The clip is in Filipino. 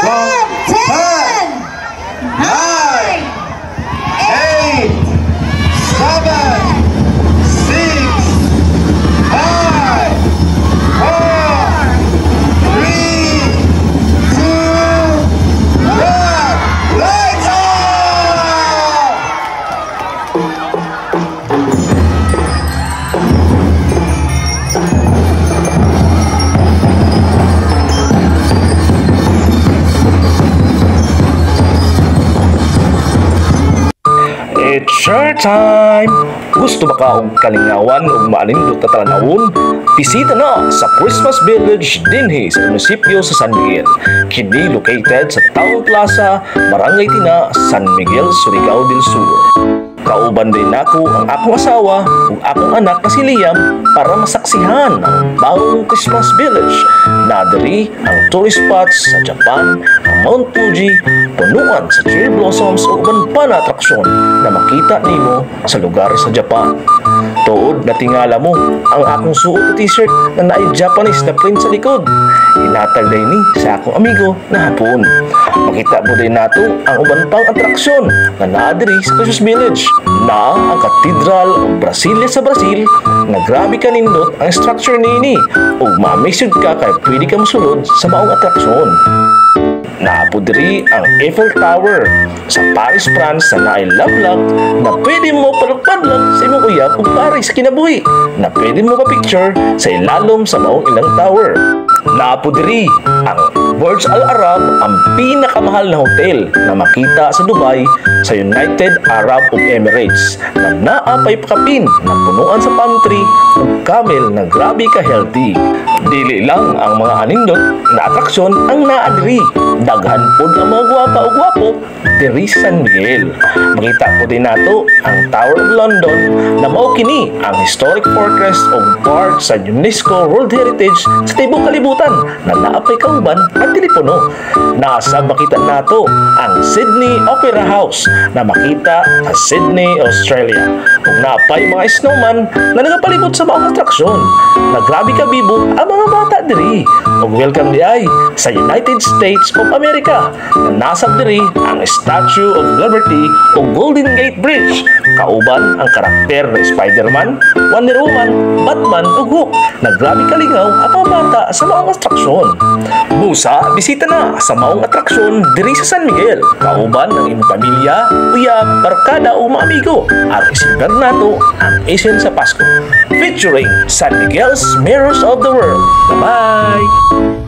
10, 9, 8, 7, 6, 5, 4, 3, 2, 1. Lights off! It's share time! Gusto ba ka og kalingawan ug maalindot na talanawon? Bisita na sa Christmas Village dinhi sa munisipyo sa San Miguel. Kini located sa Town Plaza, Barangay Tina, San Miguel, Surigao del Sur. Kauban din nako ang akong asawa ug akong anak na si Liam para masaksihan ang bagong Christmas Village. Nadiri ang tourist spots sa Japan, ang Mount Fuji, punuan sa cherry blossoms ug uban pa na atraksyon na makita nimo sa lugar sa Japan. Tuod na tingala mo ang akong suot na t-shirt na naay Japanese na print sa likod. Inatag din ni sa akong amigo na hapon. Makita mo din nato ang uban pang atraksyon na naadiri sa Christmas Village na ang Katedral o Brasilia sa Brazil na grabe kanindot ang structure niini ug ma-amazed ka kay pwede ka mosulod sa maong atraksyon. Naapo diri ang Eiffel Tower sa Paris, France na naay love-lock na pwede mo palugpad-lang sa imong uyab ug Paris kinabuhi na pwede mo pa-picture sa ilalom sa maong ilang tower. Naapo diri ang Burj Al Arab, ang pinakamahal na hotel na makita sa Dubai sa United Arab Emirates na naapay pakapin na punuan sa palm tree ug camel na grabe ka healthy. Dili lang ang mga anindot na atraksyon ang naadiri. Daghan pod ang mga gwapa o gwapo diri sa San Miguel. Makita po din nato ang Tower of London na mao kini ang historic fortress o part sa UNESCO World Heritage sa tibok kalibutan na naapay kauban at telepono. Nasa makita nato ang Sydney Opera House na makita sa Sydney, Australia. Kung naapay mga snowman na nagapalibot sa mga atraksyon na grabe ka bibo ang mga bata diri. Ug welcome di ay sa United States of America na nasab diri ang Statue of Liberty o Golden Gate Bridge. Kauban ang karakter ni Spider-Man, Wonder Woman, Batman ug Hulk na grabe kalingaw ang mga bata sa maong atraksyon. Busa, bisita na sa maong atraksyon diri sa San Miguel. Kauban ang imong pamilya, uyab, barkada o mga amigo. At isindan nato ang Asian sa Pasko featuring San Miguel's Mirrors of the World. Bye-bye!